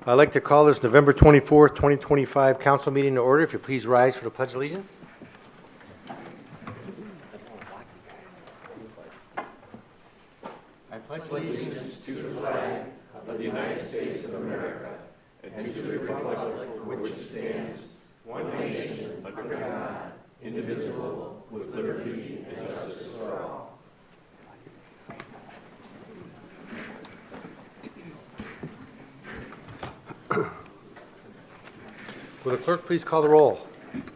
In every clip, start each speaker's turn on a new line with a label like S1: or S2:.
S1: I'd like to call this November 24th, 2025 council meeting to order. If you please rise for the Pledge of Allegiance. I pledge allegiance to the flag of the United States of America and to the republic for which it stands, one nation, under God, indivisible, with liberty and justice for all. Will the clerk please call the roll?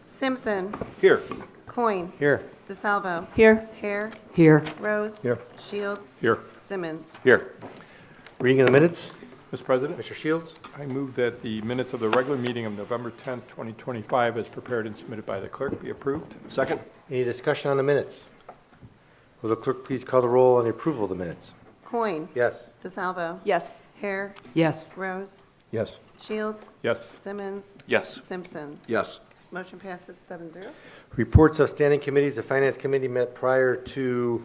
S2: Simpson.
S1: Here.
S2: Coin.
S1: Here.
S2: DeSalvo.
S3: Here.
S2: Hare.
S3: Here.
S2: Rose.
S1: Here.
S2: Shields.
S4: Here.
S2: Simmons.
S1: Here. Reading of the minutes.
S4: Mr. President,
S1: Mr. Shields.
S4: I move that the minutes of the regular meeting of November 10th, 2025, as prepared and submitted by the clerk, be approved.
S1: Second. Any discussion on the minutes? Will the clerk please call the roll on the approval of the minutes?
S2: Coin.
S1: Yes.
S2: DeSalvo.
S3: Yes.
S2: Hare.
S3: Yes.
S2: Rose.
S1: Yes.
S2: Shields.
S4: Yes.
S2: Simmons.
S4: Yes.
S2: Simpson.
S1: Yes.
S2: Motion passes 7-0.
S1: Reports of standing committees. The Finance Committee met prior to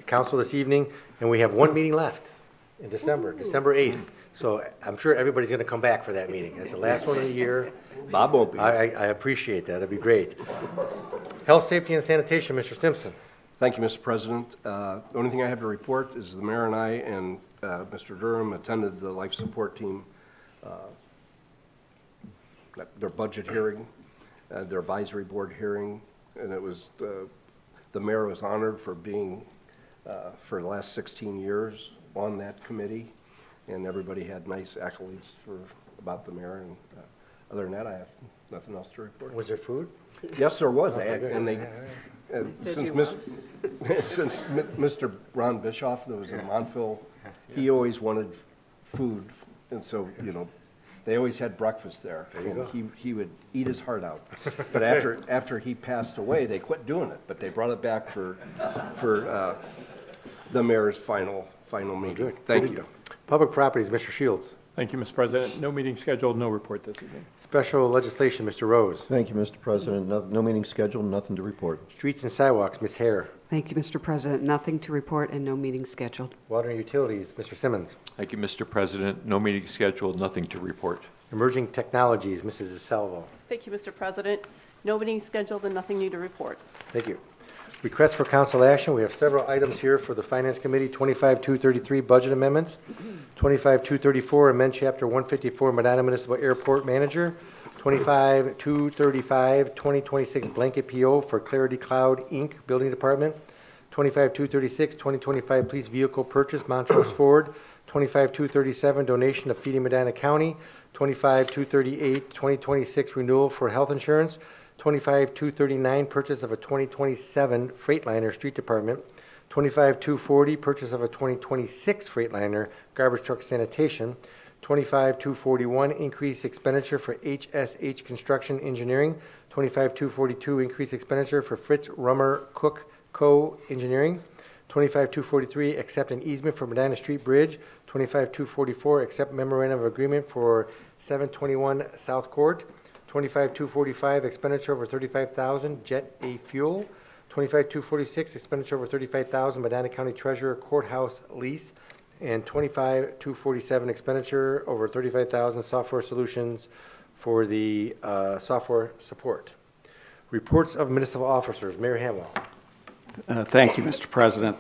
S1: council this evening, and we have one meeting left in December, December 8th. So I'm sure everybody's going to come back for that meeting. It's the last one of the year.
S5: Bob won't be.
S1: I appreciate that. That'd be great. Health, Safety, and Sanitation, Mr. Simpson.
S5: Thank you, Mr. President. The only thing I have to report is the mayor and I and Mr. Durham attended the life support team, their budget hearing, their advisory board hearing, and it was, the mayor was honored for being, for the last 16 years on that committee, and everybody had nice accolades about the mayor, and other than that, I have nothing else to report.
S1: Was there food?
S5: Yes, there was,
S1: good.
S5: and they, since Mr. Ron Bischoff, that was in Montville, he always wanted food, and so, they always had breakfast there, and he would eat his heart out. But after he passed away, they quit doing it, but they brought it back for the mayor's final meeting. Thank you.
S1: Public Properties, Mr. Shields.
S4: Thank you, Mr. President. No meeting scheduled, no report this evening.
S1: Special Legislation, Mr. Rose.
S6: Thank you, Mr. President. No meeting scheduled, nothing to report.
S1: Streets and Sidewalks, Ms. Hare.
S3: Thank you, Mr. President. Nothing to report and no meeting scheduled.
S1: Water and Utilities, Mr. Simmons.
S7: Thank you, Mr. President. No meeting scheduled, nothing to report.
S1: Emerging Technologies, Mrs. DeSalvo.
S8: Thank you, Mr. President. No meeting scheduled and nothing new to report.
S1: Thank you. Requests for council action. We have several items here for the Finance Committee. 25-233 budget amendments. 25-234 amend Chapter 154 Medina Municipal Airport Manager. 25-235 2026 blanket PO for Clarity Cloud Inc. Building Department. 25-236 2025 police vehicle purchase Montrose Ford. 25-237 donation of Feeding Medina County. 25-238 2026 renewal for health insurance. 25-239 purchase of a 2027 Freightliner Street Department. 25-240 purchase of a 2026 Freightliner Garbage Truck Sanitation. 25-241 increase expenditure for HSH Construction Engineering. 25-242 increase expenditure for Fritz Rummer Cook Co. Engineering. 25-243 accept an easement for Medina Street Bridge. 25-244 accept memorandum of agreement for 721 South Court. 25-245 expenditure over $35,000 Jet A Fuel. 25-246 expenditure over $35,000 Medina County Treasurer Courthouse lease. And 25-247 expenditure over $35,000 software solutions for the software support. Reports of municipal officers. Mayor Hamwell.
S9: Thank you, Mr. President.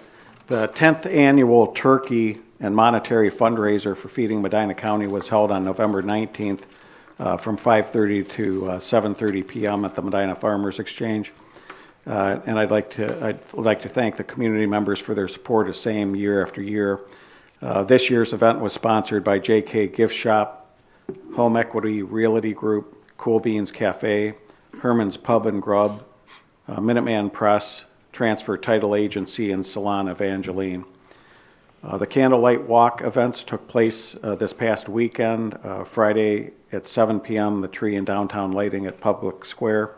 S9: The 10th annual turkey and monetary fundraiser for Feeding Medina County was held on November 19th from 5:30 to 7:30 p.m. at the Medina Farmers Exchange. And I'd like to thank the community members for their support, the same year after year. This year's event was sponsored by JK Gift Shop, Home Equity Realty Group, Cool Beans Cafe, Herman's Pub and Grub, Minuteman Press, Transfer Title Agency, and Salon Evangeline. The Candlelight Walk events took place this past weekend, Friday at 7 p.m., the tree and downtown lighting at Public Square,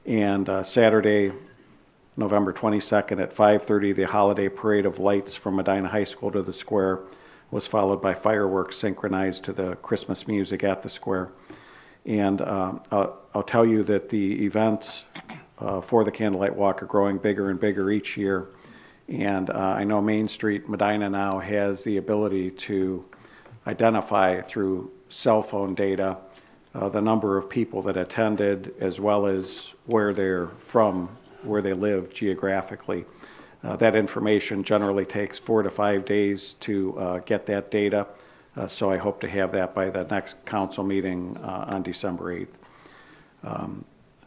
S9: and Saturday, November 22nd at 5:30, the holiday parade of lights from Medina High School to the square was followed by fireworks synchronized to the Christmas music at the square. And I'll tell you that the events for the Candlelight Walk are growing bigger and bigger each year. And I know Main Street Medina now has the ability to identify through cell phone data the number of people that attended, as well as where they're from, where they live geographically. That information generally takes 4 to 5 days to get that data, so I hope to have that by the next council meeting on December 8th.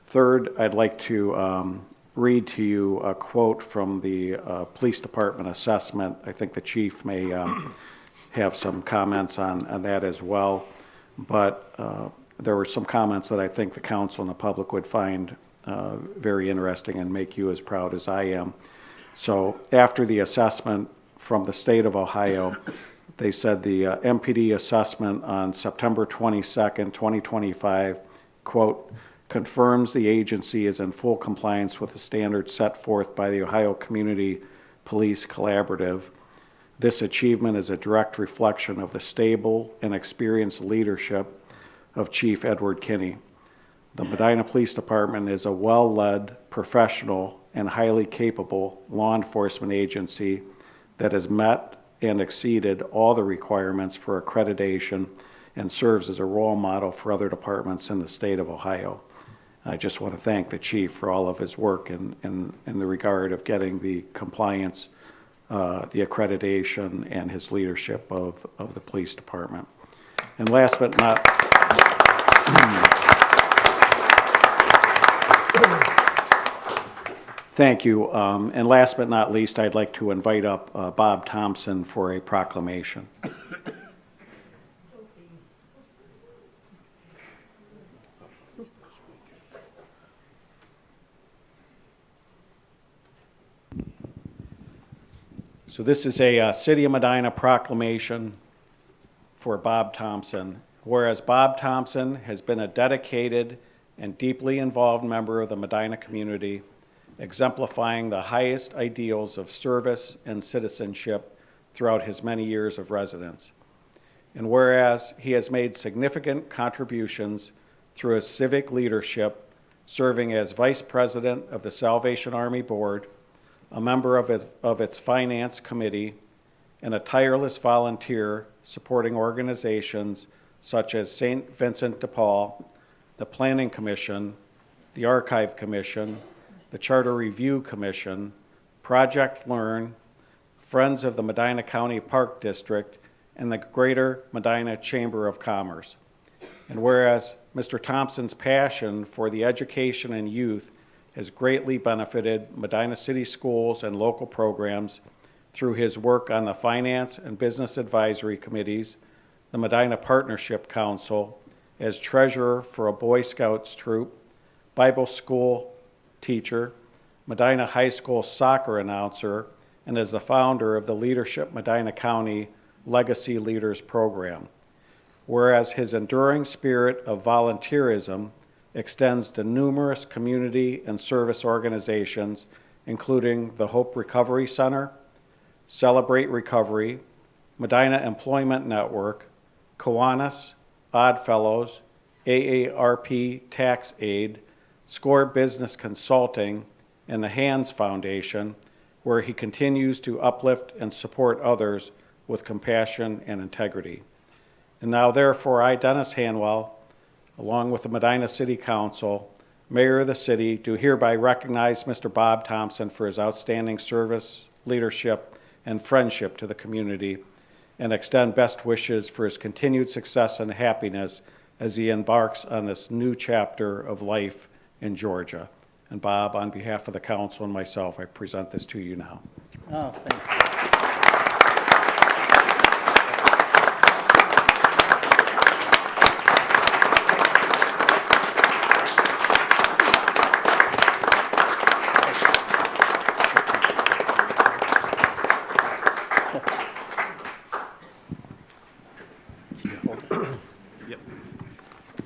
S9: Third, I'd like to read to you a quote from the police department assessment. I think the chief may have some comments on that as well, but there were some comments that I think the council and the public would find very interesting and make you as proud as I am. So after the assessment from the state of Ohio, they said the MPD assessment on September 22nd, 2025, quote, confirms the agency is in full compliance with the standards set forth by the Ohio Community Police Collaborative. This achievement is a direct reflection of the stable and experienced leadership of Chief Edward Kinney. The Medina Police Department is a well-led, professional, and highly capable law enforcement agency that has met and exceeded all the requirements for accreditation and serves as a role model for other departments in the state of Ohio. I just want to thank the chief for all of his work in the regard of getting the compliance, the accreditation, and his leadership of the police department. And last but not thank you. And last but not least, I'd like to invite up Bob Thompson for a proclamation. So this is a City of Medina proclamation for Bob Thompson. Whereas Bob Thompson has been a dedicated and deeply involved member of the Medina community, exemplifying the highest ideals of service and citizenship throughout his many years of residence. And whereas he has made significant contributions through his civic leadership, serving as Vice President of the Salvation Army Board, a member of its Finance Committee, and a tireless volunteer supporting organizations such as St. Vincent de Paul, the Planning Commission, the Archive Commission, the Charter Review Commission, Project Learn, Friends of the Medina County Park District, and the Greater Medina Chamber of Commerce. And whereas Mr. Thompson's passion for the education and youth has greatly benefited Medina City schools and local programs through his work on the Finance and Business Advisory Committees, the Medina Partnership Council, as treasurer for a Boy Scouts troop, Bible school teacher, Medina High School soccer announcer, and as the founder of the Leadership Medina County Legacy Leaders Program. Whereas his enduring spirit of volunteerism extends to numerous community and service organizations, including the Hope Recovery Center, Celebrate Recovery, Medina Employment Network, Kiwanis, Oddfellows, AARP Tax Aid, SCORE Business Consulting, and the Hands Foundation, where he continues to uplift and support others with compassion and integrity. And now, therefore, I, Dennis Hanwell, along with the Medina City Council, Mayor of the City, do hereby recognize Mr. Bob Thompson for his outstanding service, leadership, and friendship to the community, and extend best wishes for his continued success and happiness as he embarks on this new chapter of life in Georgia. And Bob, on behalf of the council and myself, I present this to you now.
S10: Oh, thank you.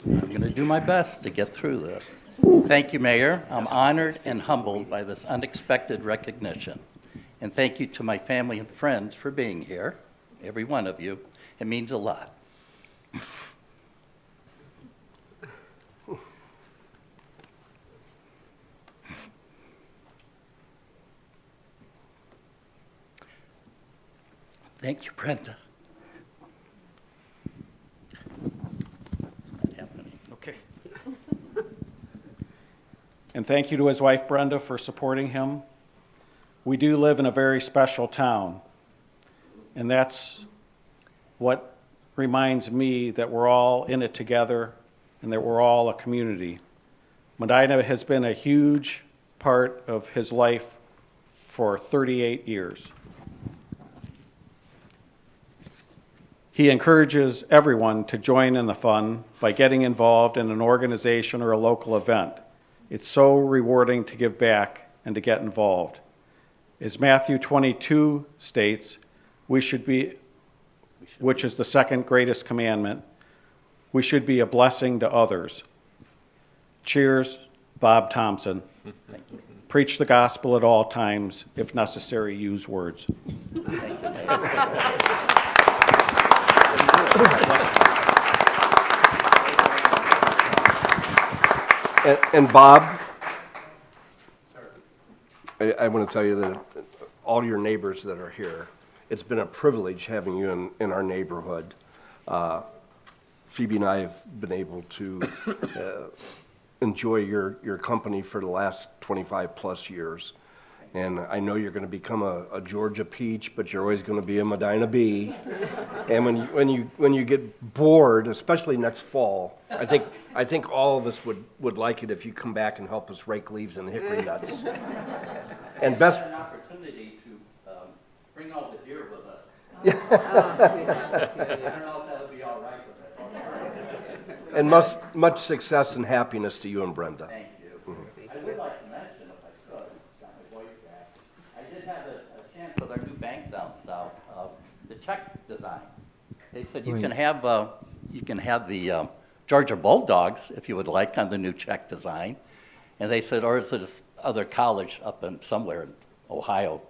S10: I'm going to do my best to get through this. Thank you, Mayor. I'm honored and humbled by this unexpected recognition. And thank you to my family and friends for being here, every one of you. It means a lot. Thank you, Brenda.
S9: Okay. And thank you to his wife Brenda for supporting him. We do live in a very special town, and that's what reminds me that we're all in it together and that we're all a community. Medina has been a huge part of his life for 38 years. He encourages everyone to join in the fun by getting involved in an organization or a local event. It's so rewarding to give back and to get involved. As Matthew 22 states, we should be, which is the second greatest commandment, we should be a blessing to others. Cheers, Bob Thompson.
S10: Thank you.
S9: Preach the gospel at all times. If necessary, use words.
S10: Thank you, Mayor.
S5: And Bob, I want to tell you that all your neighbors that are here, it's been a privilege having you in our neighborhood. Phoebe and I have been able to enjoy your company for the last 25-plus years. And I know you're going to become a Georgia peach, but you're always going to be a Medina bee. And when you get bored, especially next fall, I think all of us would like it if you come back and help us rake leaves and hickory nuts. And best.
S10: An opportunity to bring all the deer with us. I don't know if that'll be all right with it.
S5: And much success and happiness to you and Brenda.
S10: Thank you. I would like to mention, if I could, got my voice back, I did have a chance with our new bank down south, the check design. They said you can have the Georgia Bulldogs, if you would like, on the new check design. And they said, or is it this other college up in somewhere in Ohio?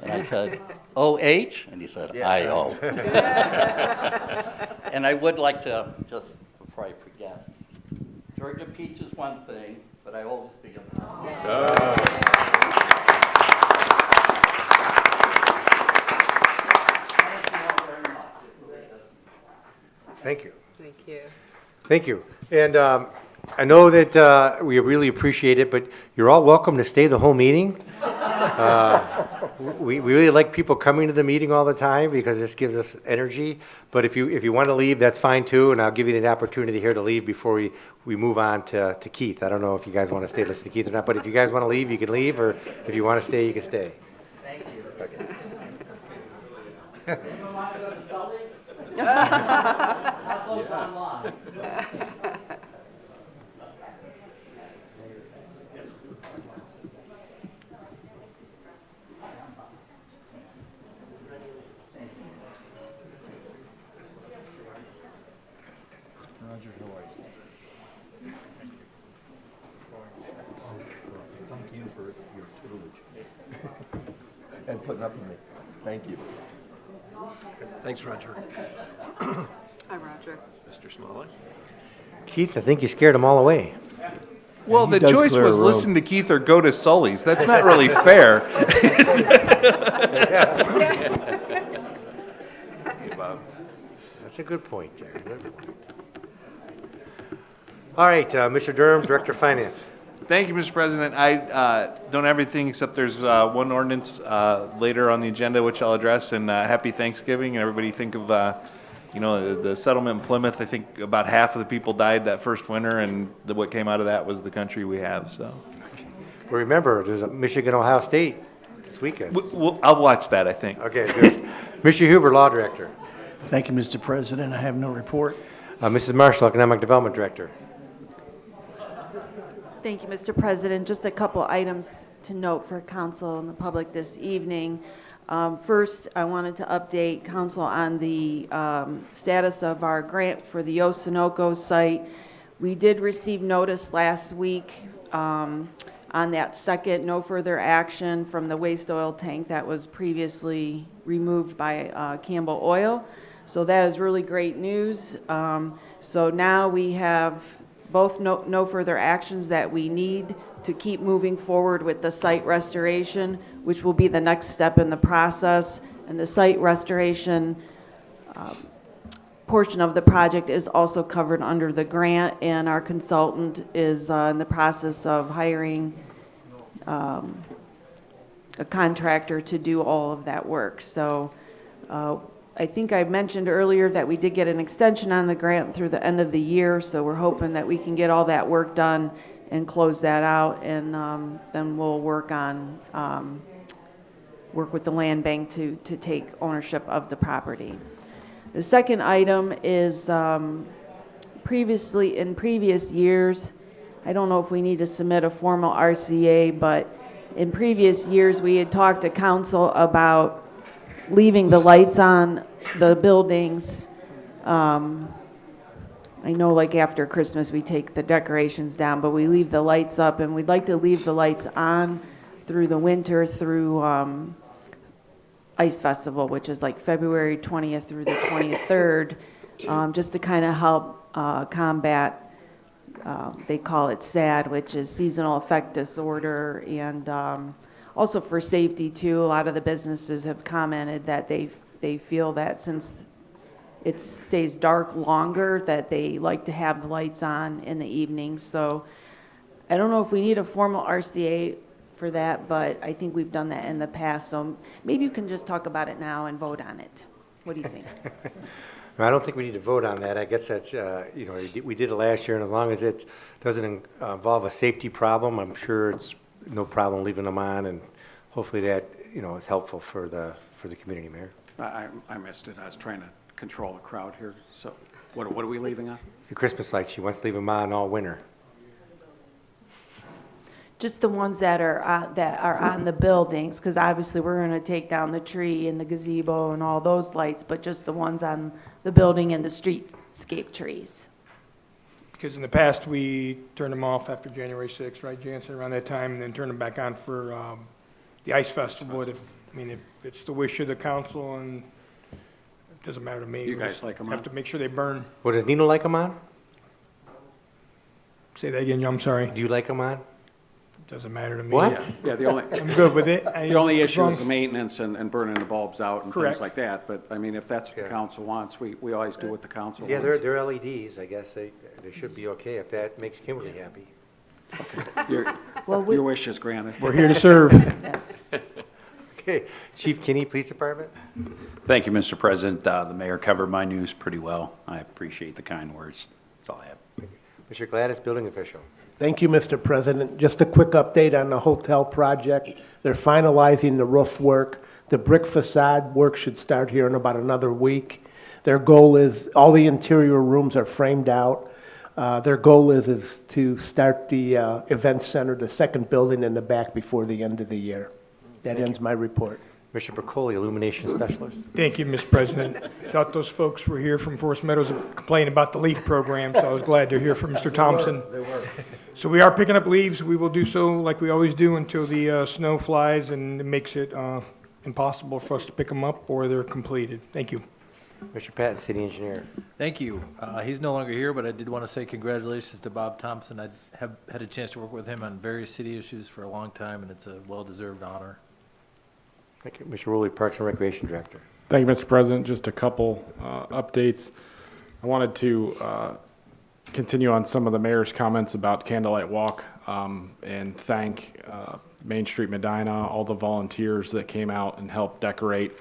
S10: And I said, O-H? And he said, I-O. And I would like to, just before I forget, Georgia peach is one thing, but I always be a Thank you all very much. It really does.
S1: Thank you.
S3: Thank you.
S1: Thank you. And I know that we really appreciate it, but you're all welcome to stay the whole meeting. We really like people coming to the meeting all the time because this gives us energy. But if you want to leave, that's fine too, and I'll give you an opportunity here to leave before we move on to Keith. I don't know if you guys want to stay listen to Keith or not, but if you guys want to leave, you can leave, or if you want to stay, you can stay.
S10: Thank you. Anyone want to go to Sully? How close online?
S6: Thank you for your tutelage. And putting up with me. Thank you.
S5: Thanks, Roger.
S3: Hi, Roger.
S7: Mr. Smalley?
S1: Keith, I think you scared them all away.
S11: Well,
S6: He
S11: the
S6: does
S11: choice
S6: clear
S11: was
S6: a room.
S11: listen to Keith or go to Sully's. That's not really fair.
S1: That's a good point, Jerry. Good point. All right, Mr. Durham, Director of Finance.
S11: Thank you, Mr. President. I don't have everything except there's one ordinance later on the agenda which I'll address, and happy Thanksgiving. And everybody think of, the settlement in Plymouth. I think about half of the people died that first winter, and what came out of that was the country we have. So,
S1: Well, remember, there's a Michigan-Ohio State this weekend.
S11: I'll watch that, I think.
S1: Okay, good. Mr. Huber, Law Director.
S12: Thank you, Mr. President. I have no report.
S1: Mrs. Marshall, Economic Development Director.
S13: Thank you, Mr. President. Just a couple items to note for council and the public this evening. First, I wanted to update council on the status of our grant for the Yosunoco site. We did receive notice last week on that second no further action from the waste oil tank that was previously removed by Campbell Oil. So that is really great news. So now we have both no further actions that we need to keep moving forward with the site restoration, which will be the next step in the process. And the site restoration portion of the project is also covered under the grant, and our consultant is in the process of hiring a contractor to do all of that work. So I think I mentioned earlier that we did get an extension on the grant through the end of the year, so we're hoping that we can get all that work done and close that out, and then we'll work with the land bank to take ownership of the property. The second item is in previous years, I don't know if we need to submit a formal RCA, but in previous years, we had talked to council about leaving the lights on the buildings. I know like after Christmas, we take the decorations down, but we leave the lights up, and we'd like to leave the lights on through the winter, through Ice Festival, which is like February 20th through the 23rd, just to kind of help combat, they call it SAD, which is seasonal affect disorder, and also for safety too. A lot of the businesses have commented that they feel that since it stays dark longer, that they like to have the lights on in the evenings. So I don't know if we need a formal RCA for that, but I think we've done that in the past. So maybe you can just talk about it now and vote on it. What do you think?
S1: No, I don't think we need to vote on that. I guess that's, we did it last year, and as long as it doesn't involve a safety problem, I'm sure it's no problem leaving them on, and hopefully that, is helpful for the community, Mayor.
S9: I missed it. I was trying to control the crowd here. So what are we leaving on?
S1: The Christmas lights, she wants to leave them on all winter.
S13: Just the ones that are on the buildings, because obviously we're going to take down the tree and the gazebo and all those lights, but just the ones on the building and the streetscape trees.
S14: Because in the past, we turned them off after January 6th, right, Jansen, around that time, and then turned them back on for the Ice Festival. If it's the wish of the council, and it doesn't matter to me.
S9: You guys like them on?
S14: Have to make sure they burn.
S1: Well, does Nino like them on?
S14: Say that again, I'm sorry.
S1: Do you like them on?
S14: Doesn't matter to me.
S1: What?
S9: Yeah, the only,
S14: I'm good with it.
S9: the only issue is the maintenance and burning the bulbs out and
S14: Correct.
S9: things like that. But, if that's what the
S1: Yeah.
S9: council wants, we always do what the council
S1: Yeah,
S9: wants.
S1: they're LEDs. I guess they should be okay if that makes Kimberly happy.
S9: Your wish is granted.
S14: We're here to serve.
S13: Yes.
S1: Okay, Chief Kinney, Police Department.
S15: Thank you, Mr. President. The mayor covered my news pretty well. I appreciate the kind words. That's all I have.
S1: Mr. Gladys, Building Official.
S16: Thank you, Mr. President. Just a quick update on the hotel project. They're finalizing the roof work. The brick facade work should start here in about another week. Their goal is, all the interior rooms are framed out. Their goal is to start the event center, the second building in the back, before the end of the year. That ends my report.
S1: Mr. Bercoli, Illumination Specialist.
S14: Thank you, Mr. President. I thought those folks were here from Forest Meadows complaining about the leaf program, so I was glad to hear from Mr. Thompson.
S6: They were.
S14: So we are picking up leaves. We will do so like we always do until the snow flies and it makes it impossible for us to pick them up or they're completed. Thank you.
S1: Mr. Patton, City Engineer.
S17: Thank you. He's no longer here, but I did want to say congratulations to Bob Thompson. I have had a chance to work with him on various city issues for a long time, and it's a well-deserved honor.
S1: Thank you. Mr. Rowley, Parks and Recreation Director.
S18: Thank you, Mr. President. Just a couple updates. I wanted to continue on some of the mayor's comments about Candlelight Walk and thank Main Street Medina, all the volunteers that came out and helped decorate.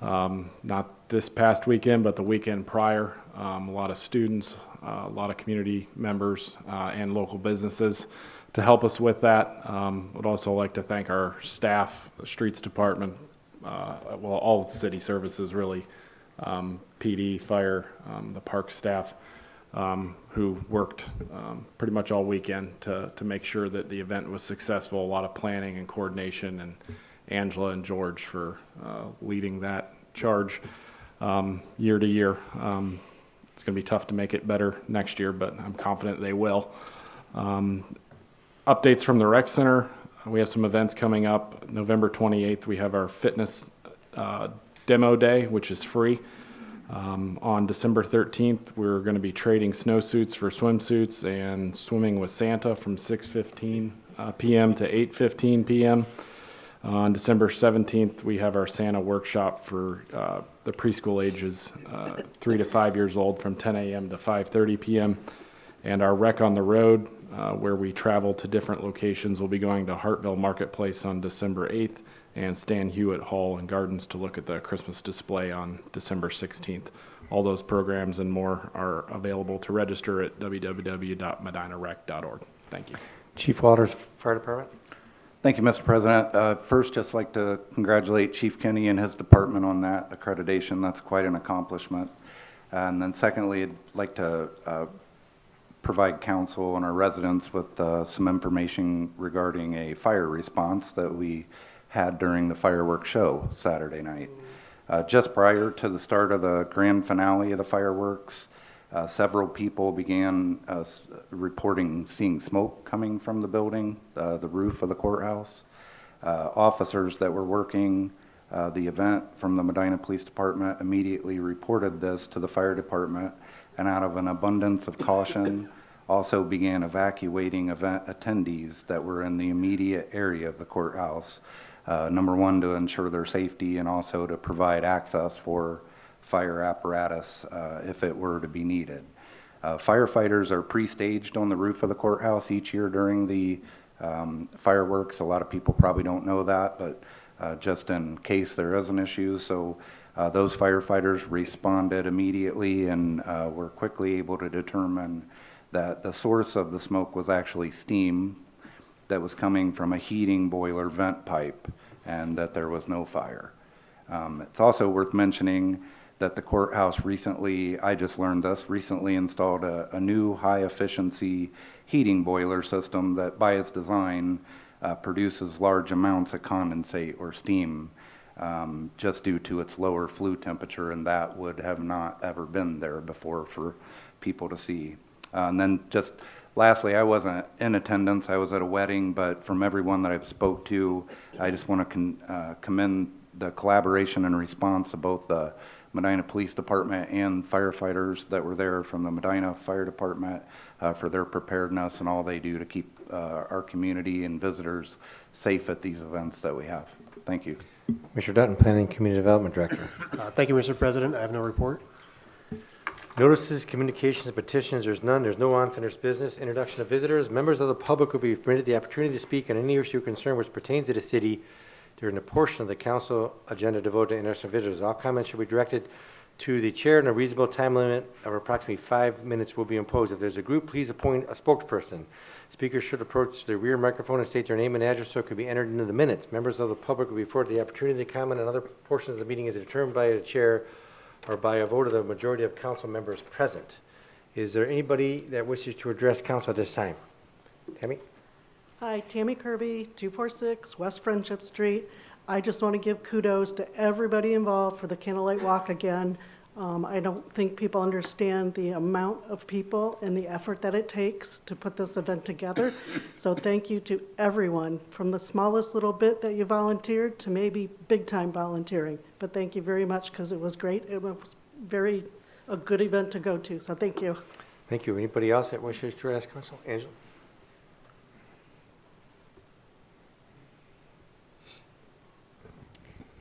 S18: Not this past weekend, but the weekend prior. A lot of students, a lot of community members, and local businesses to help us with that. Would also like to thank our staff, the Streets Department, all the city services really, PD, fire, the park staff, who worked pretty much all weekend to make sure that the event was successful. A lot of planning and coordination, and Angela and George for leading that charge year to year. It's going to be tough to make it better next year, but I'm confident they will. Updates from the rec center. We have some events coming up. November 28th, we have our fitness demo day, which is free. On December 13th, we're going to be trading snowsuits for swimsuits and swimming with Santa from 6:15 p.m. to 8:15 p.m. On December 17th, we have our Santa workshop for the preschool ages 3 to 5 years old from 10 a.m. to 5:30 p.m. And our Rec on the Road, where we travel to different locations, will be going to Hartville Marketplace on December 8th and Stan Hewitt Hall and Gardens to look at the Christmas display on December 16th. All those programs and more are available to register at www.medinarec.org. Thank you.
S1: Chief Walters, Fire Department.
S19: Thank you, Mr. President. First, just like to congratulate Chief Kinney and his department on that accreditation. That's quite an accomplishment. And then secondly, I'd like to provide council and our residents with some information regarding a fire response that we had during the fireworks show Saturday night. Just prior to the start of the grand finale of the fireworks, several people began reporting seeing smoke coming from the building, the roof of the courthouse. Officers that were working the event from the Medina Police Department immediately reported this to the fire department, and out of an abundance of caution, also began evacuating event attendees that were in the immediate area of the courthouse. Number one, to ensure their safety and also to provide access for fire apparatus if it were to be needed. Firefighters are pre-staged on the roof of the courthouse each year during the fireworks. A lot of people probably don't know that, but just in case there is an issue. So those firefighters responded immediately and were quickly able to determine that the source of the smoke was actually steam that was coming from a heating boiler vent pipe, and that there was no fire. It's also worth mentioning that the courthouse recently, I just learned this, recently installed a new high-efficiency heating boiler system that by its design produces large amounts of condensate or steam just due to its lower flue temperature, and that would have not ever been there before for people to see. And then just lastly, I wasn't in attendance, I was at a wedding, but from everyone that I've spoke to, I just want to commend the collaboration and response of both the Medina Police Department and firefighters that were there from the Medina Fire Department for their preparedness and all they do to keep our community and visitors safe at these events that we have. Thank you.
S1: Mr. Dutton, Planning Community Development Director.
S20: Thank you, Mr. President. I have no report.
S1: Notices, communications, petitions, there's none. There's no unfinished business. Introduction of visitors. Members of the public will be permitted the opportunity to speak on any issue or concern which pertains to the city during a portion of the council agenda devoted to international visitors. All comments should be directed to the chair, and a reasonable time limit of approximately 5 minutes will be imposed. If there's a group, please appoint a spokesperson. Speakers should approach the rear microphone and state their name and address so it can be entered into the minutes. Members of the public will be afforded the opportunity to comment on other portions of the meeting as determined by the chair or by a vote of the majority of council members present. Is there anybody that wishes to address council at this time? Tammy?
S21: Hi, Tammy Kirby, 246 West Friendship Street. I just want to give kudos to everybody involved for the Candlelight Walk again. I don't think people understand the amount of people and the effort that it takes to put this event together. So thank you to everyone, from the smallest little bit that you volunteered to maybe big time volunteering. But thank you very much because it was great. It was a good event to go to. So thank you.
S1: Thank you. Anybody else that wishes to address council? Angela?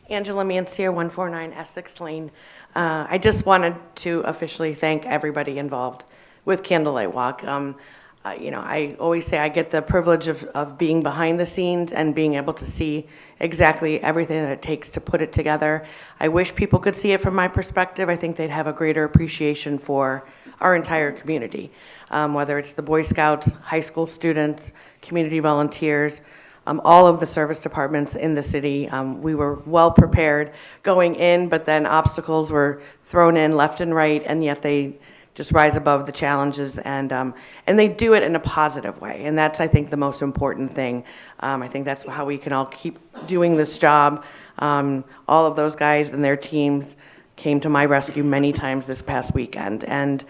S22: Angela Mancier, 149 Essex Lane. I just wanted to officially thank everybody involved with Candlelight Walk. I always say I get the privilege of being behind the scenes and being able to see exactly everything that it takes to put it together. I wish people could see it from my perspective. I think they'd have a greater appreciation for our entire community, whether it's the Boy Scouts, high school students, community volunteers, all of the service departments in the city. We were well prepared going in, but then obstacles were thrown in left and right, and yet they just rise above the challenges, and they do it in a positive way, and that's, I think, the most important thing. I think that's how we can all keep doing this job. All of those guys and their teams came to my rescue many times this past weekend, and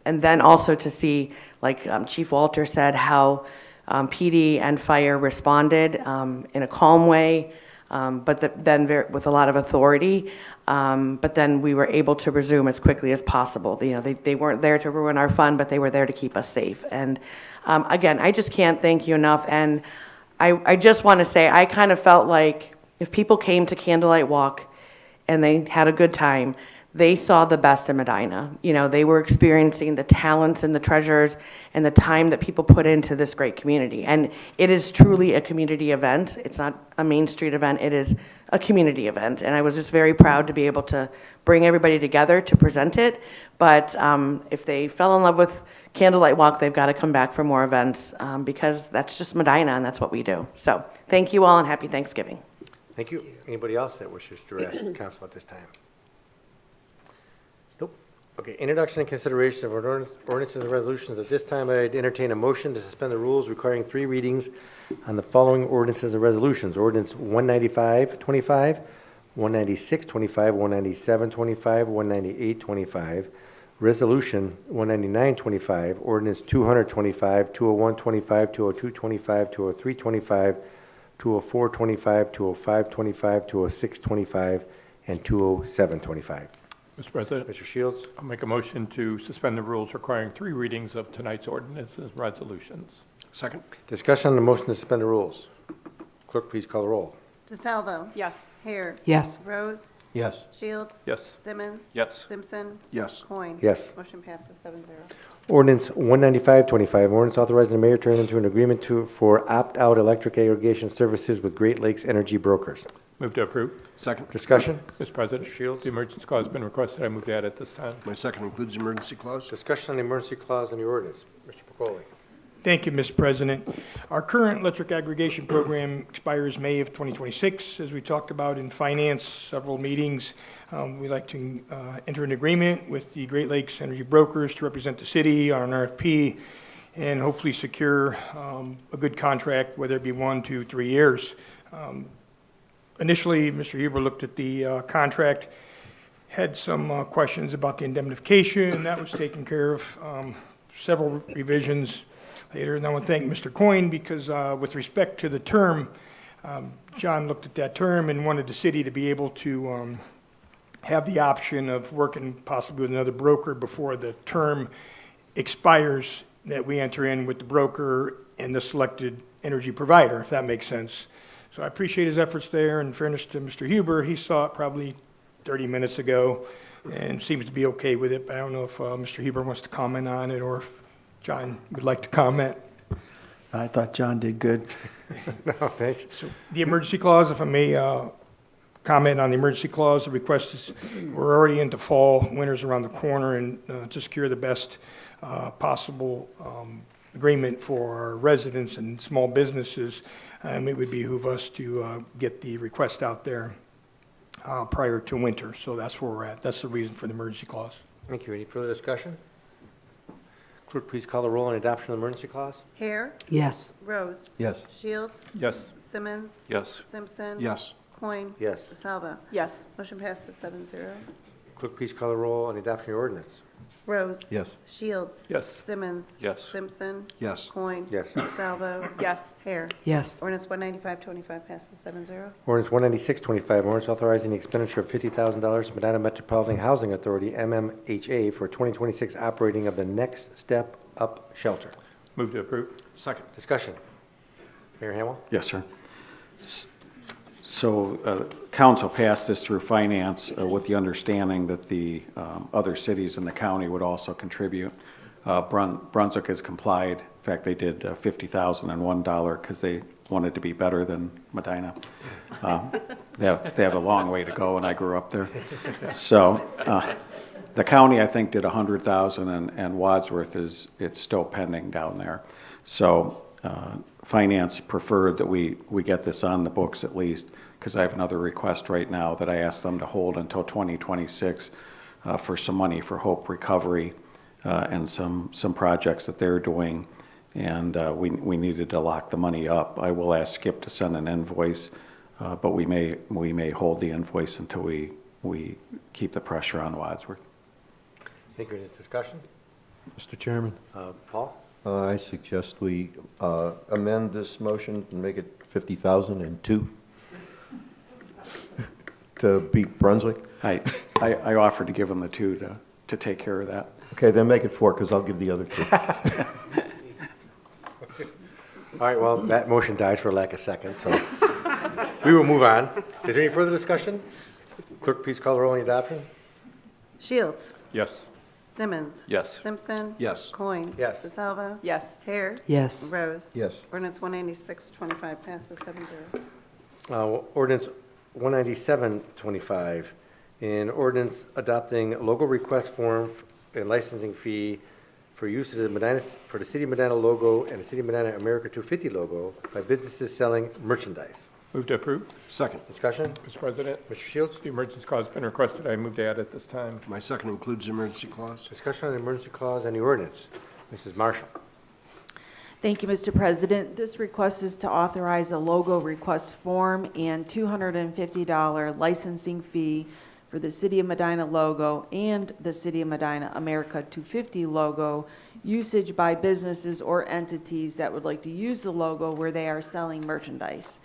S22: then also to see, like Chief Walter said, how PD and fire responded in a calm way, but then with a lot of authority. But then we were able to resume as quickly as possible. They weren't there to ruin our fun, but they were there to keep us safe. And again, I just can't thank you enough. And I just want to say, I kind of felt like if people came to Candlelight Walk and they had a good time, they saw the best in Medina. You know, they were experiencing the talents and the treasures and the time that people put into this great community. And it is truly a community event. It's not a Main Street event, it is a community event. And I was just very proud to be able to bring everybody together to present it. But if they fell in love with Candlelight Walk, they've got to come back for more events because that's just Medina and that's what we do. So thank you all and happy Thanksgiving.
S1: Thank you. Anybody else that wishes to address council at this time? Nope. Okay, introduction and consideration of ordinances and resolutions. At this time, I'd entertain a motion to suspend the rules requiring 3 readings on the following ordinances and resolutions. Ordinance 195-25, 196-25, 197-25, 198-25, Resolution 199-25, Ordinance 200-25, 201-25, 202-25, 203-25, 204-25, 205-25, 206-25, and 207-25.
S2: Mr. President,
S1: Mr. Shields?
S2: I'll make a motion to suspend the rules requiring 3 readings of tonight's ordinances and resolutions.
S5: Second.
S1: Discussion on the motion to suspend the rules. Clerk, please call the roll.
S8: DeSalvo. Yes. Hare.
S3: Yes.
S8: Rose.
S6: Yes.
S8: Shields.
S2: Yes.
S8: Simmons.
S2: Yes.
S8: Simpson.
S5: Yes.
S8: Coin.
S1: Yes.
S8: Motion passes 7-0.
S1: Ordinance 195-25, ordinance authorizing the mayor to enter into an agreement for opt-out electric aggregation services with Great Lakes Energy Brokers.
S2: Move to approve.
S5: Second.
S1: Discussion?
S2: Mr. President,
S1: Shields?
S2: the emergency clause has been requested. I move to add it this time.
S5: My second includes the emergency clause.
S1: Discussion on the emergency clause in the ordinance. Mr. Pacoli?
S14: Thank you, Mr. President. Our current electric aggregation program expires May of 2026. As we talked about in finance, several meetings, we'd like to enter an agreement with the Great Lakes Energy Brokers to represent the city on an RFP and hopefully secure a good contract, whether it be 1, 2, 3 years. Initially, Mr. Huber looked at the contract, had some questions about the indemnification, and that was taken care of. Several revisions later, and I want to thank Mr. Coyne because with respect to the term, John looked at that term and wanted the city to be able to have the option of working possibly with another broker before the term expires, that we enter in with the broker and the selected energy provider, if that makes sense. So I appreciate his efforts there. In fairness to Mr. Huber, he saw it probably 30 minutes ago and seems to be okay with it, but I don't know if Mr. Huber wants to comment on it or if John would like to comment.
S12: I thought John did good.
S1: No, thanks.
S14: So the emergency clause, if I may comment on the emergency clause, the request is, we're already into fall, winter's around the corner, and to secure the best possible agreement for our residents and small businesses, it would behoove us to get the request out there prior to winter. So that's where we're at. That's the reason for the emergency clause.
S1: Thank you. Any further discussion? Clerk, please call the roll on adoption of the emergency clause.
S8: Hare.
S3: Yes.
S8: Rose.
S6: Yes.
S8: Shields.
S2: Yes.
S8: Simmons.
S2: Yes.
S8: Simpson.
S5: Yes.
S8: Coin.
S1: Yes.
S8: DeSalvo. Yes. Motion passes 7-0.
S1: Clerk, please call the roll on adoption of the ordinance.
S8: Rose.
S6: Yes.
S8: Shields.
S2: Yes.
S8: Simmons.
S2: Yes.
S8: Simpson.
S5: Yes.
S8: Coin.
S1: Yes.
S8: DeSalvo. Yes. Hare.
S3: Yes.
S8: Ordinance 195-25 passes 7-0.
S1: Ordinance 196-25, ordinance authorizing the expenditure of $50,000 to Medina Metropolitan Housing Authority, MMHA, for 2026 operating of the Next Step Up shelter.
S2: Move to approve.
S5: Second.
S1: Discussion. Mayor Hamwell?
S9: Yes, sir. So council passed this through finance with the understanding that the other cities in the county would also contribute. Brunswick has complied. In fact, they did $50,001 because they wanted to be better than Medina. They have a long way to go, and I grew up there. So the county, I think, did $100,000, and Wadsworth it's still pending down there. So finance preferred that we get this on the books at least, because I have another request right now that I asked them to hold until 2026 for some money for Hope Recovery and some projects that they're doing, and we needed to lock the money up. I will ask Skip to send an invoice, but we may hold the invoice until we keep the pressure on Wadsworth.
S1: Thank you. Any discussion?
S6: Mr. Chairman,
S1: Paul?
S6: I suggest we amend this motion and make it 50,002 to beat Brunswick.
S9: I offered to give them the 2 to take care of that.
S6: Okay, then make it 4, because I'll give the other 2.
S1: All right, well, that motion dies for lack of second, so we will move on. Is there any further discussion? Clerk, please call the roll on the adoption.
S8: Shields.
S2: Yes.
S8: Simmons.
S7: Yes.
S8: Simpson.
S5: Yes.
S8: Coin.
S1: Yes.
S8: DeSalvo.
S13: Yes.
S8: Hare.
S3: Yes.
S8: Rose.
S6: Yes.
S8: Ordinance 196-25 passes 7-0.
S1: Ordinance 197-25, an ordinance adopting logo request form and licensing fee for use of the Medina, for the City of Medina logo and the City of Medina America 250 logo by businesses selling merchandise.
S2: Move to approve.
S5: Second.
S1: Discussion?
S2: Mr. President,
S1: Mr. Shields?
S2: the emergency clause has been requested. I move to add it this time.
S5: My second includes the emergency clause.
S1: Discussion on the emergency clause and the ordinance. Mrs. Marshall?
S13: Thank you, Mr. President. This request is to authorize a logo request form and $250 licensing fee for the City of Medina logo and the City of Medina America 250 logo usage by businesses or entities that would like to use the logo where they are selling merchandise.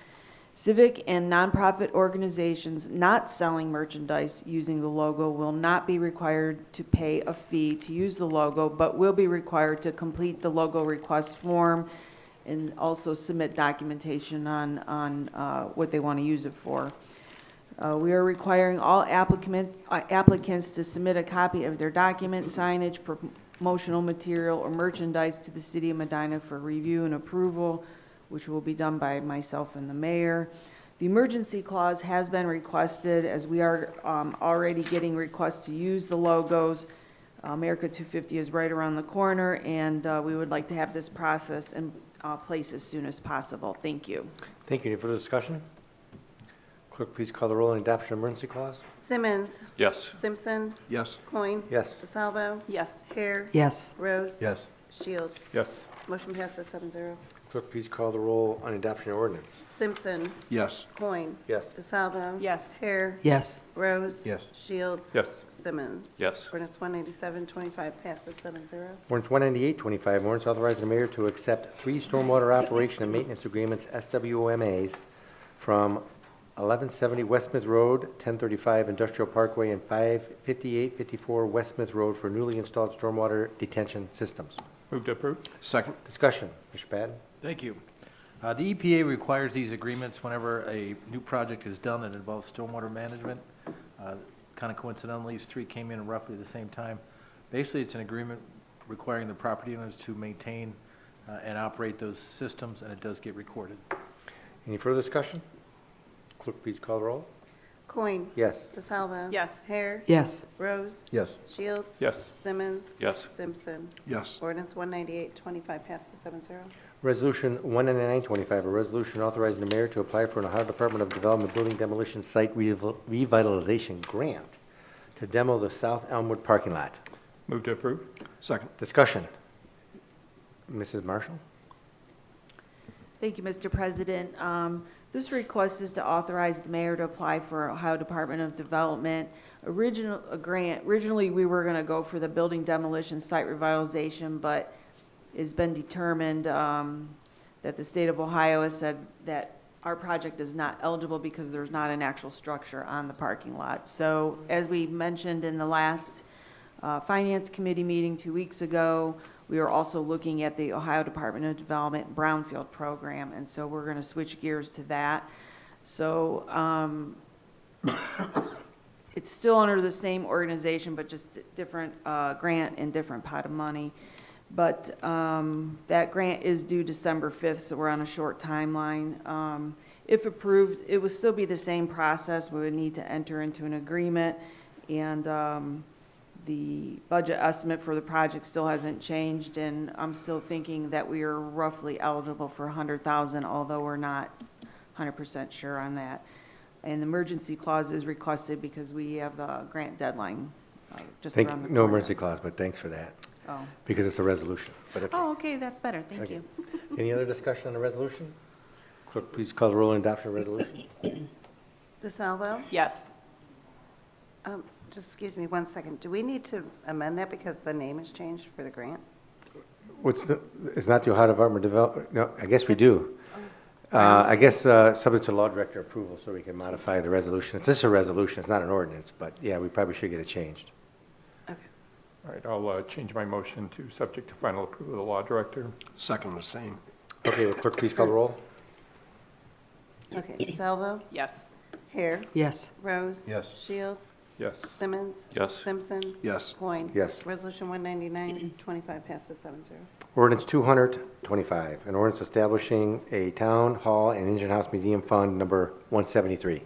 S13: Civic and nonprofit organizations not selling merchandise using the logo will not be required to pay a fee to use the logo, but will be required to complete the logo request form and also submit documentation on what they want to use it for. We are requiring all applicants to submit a copy of their document, signage, promotional material, or merchandise to the City of Medina for review and approval, which will be done by myself and the mayor. The emergency clause has been requested, as we are already getting requests to use the logos. America 250 is right around the corner, and we would like to have this process in place as soon as possible. Thank you.
S1: Thank you. Any further discussion? Clerk, please call the roll on the adoption of emergency clause.
S8: Simmons.
S7: Yes.
S8: Simpson.
S5: Yes.
S8: Coin.
S1: Yes.
S8: DeSalvo.
S13: Yes.
S8: Hare.
S3: Yes.
S8: Rose.
S6: Yes.
S8: Shields.
S2: Yes.
S8: Motion passes 7-0.
S1: Clerk, please call the roll on the adoption of ordinance.
S8: Simpson.
S5: Yes.
S8: Coin.
S1: Yes.
S8: DeSalvo.
S13: Yes.
S8: Hare.
S3: Yes.
S8: Rose.
S6: Yes.
S8: Shields.
S2: Yes.
S8: Simmons.
S7: Yes.
S8: Ordinance 197-25 passes 7-0.
S1: Ordinance 198-25, ordinance authorizing the mayor to accept 3 stormwater operation and maintenance agreements, SWMAs, from 1170 West Smith Road, 1035 Industrial Parkway, and 55854 West Smith Road for newly installed stormwater detention systems.
S2: Move to approve.
S5: Second.
S1: Discussion. Mr. Patton?
S17: Thank you. The EPA requires these agreements whenever a new project is done that involves stormwater management. Kind of coincidentally, these 3 came in roughly the same time. Basically, it's an agreement requiring the property owners to maintain and operate those systems, and it does get recorded.
S1: Any further discussion? Clerk, please call the roll.
S8: Coin.
S1: Yes.
S8: DeSalvo.
S13: Yes.
S8: Hare.
S3: Yes.
S8: Rose.
S6: Yes.
S8: Shields.
S2: Yes.
S8: Simmons.
S7: Yes.
S8: Simpson.
S5: Yes.
S8: Ordinance 198-25 passes 7-0.
S1: Resolution 199-25, a resolution authorizing the mayor to apply for an Ohio Department of Development Building Demolition Site Revitalization Grant to demo the South Elmwood parking lot.
S2: Move to approve.
S5: Second.
S1: Discussion. Mrs. Marshall?
S13: Thank you, Mr. President. This request is to authorize the mayor to apply for Ohio Department of Development a grant. Originally, we were going to go for the building demolition site revitalization, but it's been determined that the state of Ohio has said that our project is not eligible because there's not an actual structure on the parking lot. So as we mentioned in the last Finance Committee meeting 2 weeks ago, we are also looking at the Ohio Department of Development Brownfield Program, and so we're going to switch gears to that. So it's still under the same organization, but just different grant and different pot of money. But that grant is due December 5th, so we're on a short timeline. If approved, it would still be the same process. We would need to enter into an agreement, and the budget estimate for the project still hasn't changed, and I'm still thinking that we are roughly eligible for $100,000, although we're not 100% sure on that. And the emergency clause is requested because we have the grant deadline just around the corner.
S1: No emergency clause, but thanks for that.
S13: Oh.
S1: Because it's a resolution. But okay.
S13: Oh, okay, that's better. Thank
S1: Okay.
S13: you.
S1: Any other discussion on the resolution? Clerk, please call the roll on adoption of resolution.
S8: DeSalvo.
S13: Yes.
S8: Just excuse me 1 second. Do we need to amend that because the name has changed for the grant?
S1: It's not the Ohio Department of Development, no, I guess we do. I guess subject to law director approval, so we can modify the resolution. It's just a resolution, it's not an ordinance, but yeah, we probably should get it changed.
S8: Okay.
S2: All right, I'll change my motion to subject to final approval of the law director.
S5: Second the same.
S1: Okay, will clerk please call the roll?
S8: Okay, DeSalvo?
S13: Yes.
S8: Hare?
S3: Yes.
S8: Rose?
S6: Yes.
S8: Shields?
S2: Yes.
S8: Simmons?
S7: Yes.
S8: Simpson?
S5: Yes.
S8: Coin?
S1: Yes.
S8: Resolution 199, 25 passes 7-0.
S1: Ordinance 225, an ordinance establishing a town hall and engine house museum fund number 173.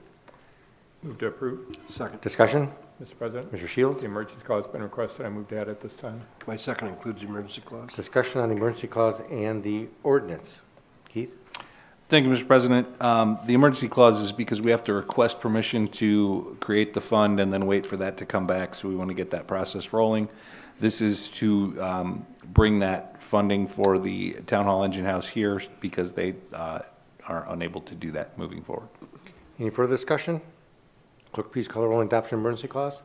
S2: Move to approve.
S5: Second.
S1: Discussion?
S2: Mr. President,
S1: Mr. Shields?
S2: the emergency clause has been requested. I move to add it this time.
S5: My second includes the emergency clause.
S1: Discussion on the emergency clause and the ordinance. Keith?
S11: Thank you, Mr. President. The emergency clause is because we have to request permission to create the fund and then wait for that to come back, so we want to get that process rolling. This is to bring that funding for the Town Hall Engine House here because they are unable to do that moving forward.
S1: Any further discussion? Clerk, please call the roll on adoption of emergency clause.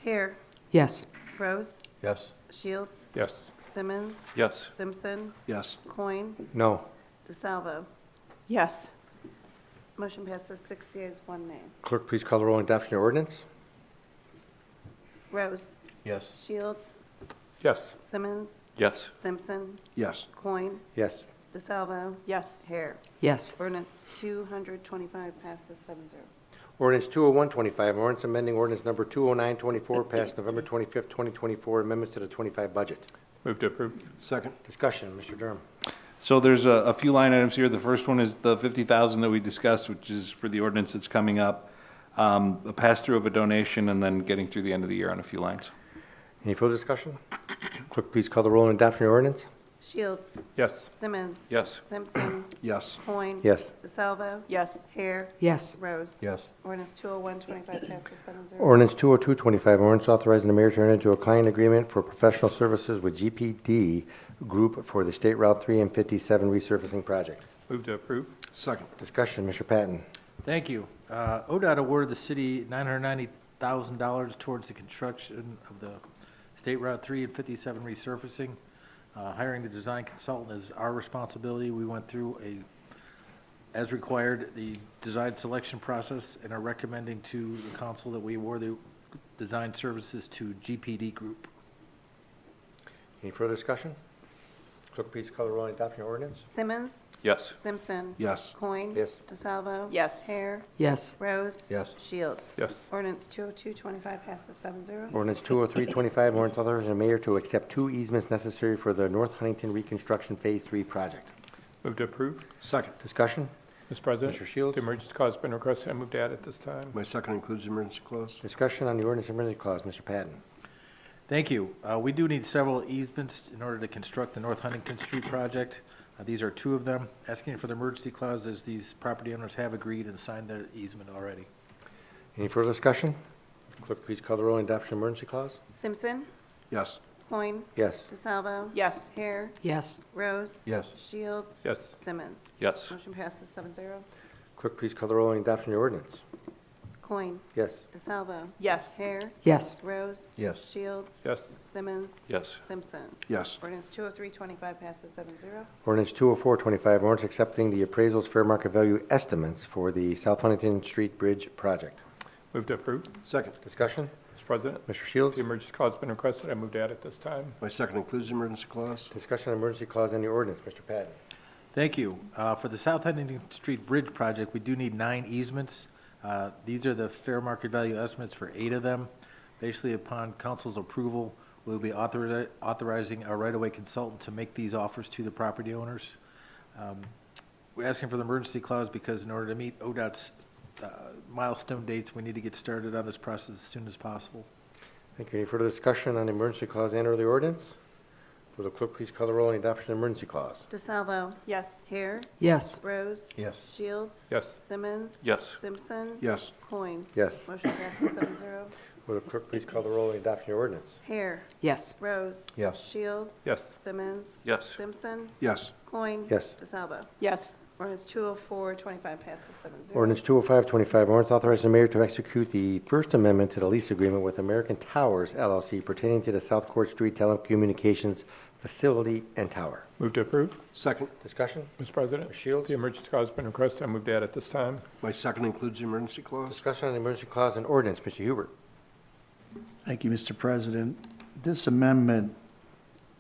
S8: Hare?
S3: Yes.
S8: Rose?
S6: Yes.
S8: Shields?
S2: Yes.
S8: Simmons?
S7: Yes.
S8: Simpson?
S5: Yes.
S8: Coin?
S1: No.
S8: DeSalvo?
S13: Yes.
S8: Motion passes 6 yeas, 1 nay.
S1: Clerk, please call the roll on adoption of ordinance.
S8: Rose?
S6: Yes.
S8: Shields?
S2: Yes.
S8: Simmons?
S7: Yes.
S8: Simpson?
S5: Yes.
S8: Coin?
S1: Yes.
S8: DeSalvo?
S13: Yes.
S8: Hare?
S3: Yes.
S8: Ordinance 225 passes 7-0.
S1: Ordinance 20125, ordinance amending ordinance number 20924, passed November 25th, 2024, amendments to the 25 budget.
S2: Move to approve.
S5: Second.
S1: Discussion, Mr. Durham.
S11: So there's a few line items here. The first one is the 50,000 that we discussed, which is for the ordinance that's coming up. A pass-through of a donation and then getting through the end of the year on a few lines.
S1: Any further discussion? Clerk, please call the roll on adoption of ordinance.
S8: Shields?
S2: Yes.
S8: Simmons?
S7: Yes.
S8: Simpson?
S5: Yes.
S8: Coin?
S1: Yes.
S8: DeSalvo?
S13: Yes.
S8: Hare?
S3: Yes.
S8: Rose?
S6: Yes.
S8: Ordinance 20125 passes 7-0.
S1: Ordinance 20225, ordinance authorizing the mayor to enter into a client agreement for professional services with GPD Group for the State Route 3 and 57 resurfacing project.
S2: Move to approve.
S5: Second.
S1: Discussion, Mr. Patton.
S17: Thank you. ODOT awarded the city $990,000 towards the construction of the State Route 3 and 57 resurfacing. Hiring the design consultant is our responsibility. We went through as required, the design selection process and are recommending to the council that we award the design services to GPD Group.
S1: Any further discussion? Clerk, please call the roll on adoption of ordinance.
S8: Simmons?
S7: Yes.
S8: Simpson?
S5: Yes.
S8: Coin?
S1: Yes.
S8: DeSalvo?
S13: Yes.
S8: Hare?
S3: Yes.
S8: Rose?
S6: Yes.
S8: Shields?
S2: Yes.
S8: Ordinance 20225 passes 7-0.
S1: Ordinance 20325, ordinance authorizing the mayor to accept 2 easements necessary for the North Huntington Reconstruction Phase 3 project.
S2: Move to approve.
S5: Second.
S1: Discussion?
S2: Mr. President.
S1: Mr. Shields?
S2: The emergency clause has been requested. I move to add it this time.
S5: My second includes the emergency clause.
S1: Discussion on the ordinance emergency clause. Mr. Patton.
S17: Thank you. We do need several easements in order to construct the North Huntington Street project. These are 2 of them. Asking for the emergency clause as these property owners have agreed and signed their easement already.
S1: Any further discussion? Clerk, please call the roll on adoption of emergency clause.
S8: Simpson?
S5: Yes.
S8: Coin?
S1: Yes.
S8: DeSalvo?
S13: Yes.
S8: Hare?
S3: Yes.
S8: Rose?
S6: Yes.
S8: Shields?
S2: Yes.
S8: Simmons?
S7: Yes.
S8: Motion passes 7-0.
S1: Clerk, please call the roll on adoption of the ordinance.
S8: Coin?
S1: Yes.
S8: DeSalvo?
S13: Yes.
S8: Hare?
S3: Yes.
S8: Rose?
S6: Yes.
S8: Shields?
S2: Yes.
S8: Simmons?
S7: Yes.
S8: Simpson?
S5: Yes.
S8: Ordinance 20325 passes 7-0.
S1: Ordinance 20425, ordinance accepting the appraisals fair market value estimates for the South Huntington Street Bridge project.
S2: Move to approve.
S5: Second.
S1: Discussion?
S2: Mr. President.
S1: Mr. Shields?
S2: The emergency clause has been requested. I move to add it this time.
S5: My second includes the emergency clause.
S1: Discussion on emergency clause and the ordinance. Mr. Patton.
S17: Thank you. For the South Huntington Street Bridge project, we do need 9 easements. These are the fair market value estimates for 8 of them. Basically, upon council's approval, we'll be authorizing a right-of-way consultant to make these offers to the property owners. We're asking for the emergency clause because in order to meet ODOT's milestone dates, we need to get started on this process as soon as possible.
S1: Thank you. Any further discussion on the emergency clause and or the ordinance? Will the clerk please call the roll on adoption of the emergency clause?
S8: DeSalvo?
S13: Yes.
S8: Hare?
S3: Yes.
S8: Rose?
S6: Yes.
S8: Shields?
S2: Yes.
S8: Simmons?
S7: Yes.
S8: Simpson?
S5: Yes.
S8: Coin?
S1: Yes.
S8: Motion passes 7-0.
S1: Will the clerk please call the roll on adoption of the ordinance?
S8: Hare?
S3: Yes.
S8: Rose?
S6: Yes.
S8: Shields?
S2: Yes.
S8: Simmons?
S7: Yes.
S8: Simpson?
S5: Yes.
S8: Coin?
S1: Yes.
S8: DeSalvo?
S13: Yes.
S8: Ordinance 20425 passes 7-0.
S1: Ordinance 20525, ordinance authorizing the mayor to execute the First Amendment to the lease agreement with American Towers LLC pertaining to the South Court Street Telecommunications Facility and Tower.
S2: Move to approve.
S5: Second.
S1: Discussion?
S2: Mr. President.
S1: Mr. Shields?
S2: The emergency clause has been requested. I move to add it this time.
S5: My second includes the emergency clause.
S1: Discussion on the emergency clause and ordinance. Mr. Hubert.
S12: Thank you, Mr. President. This amendment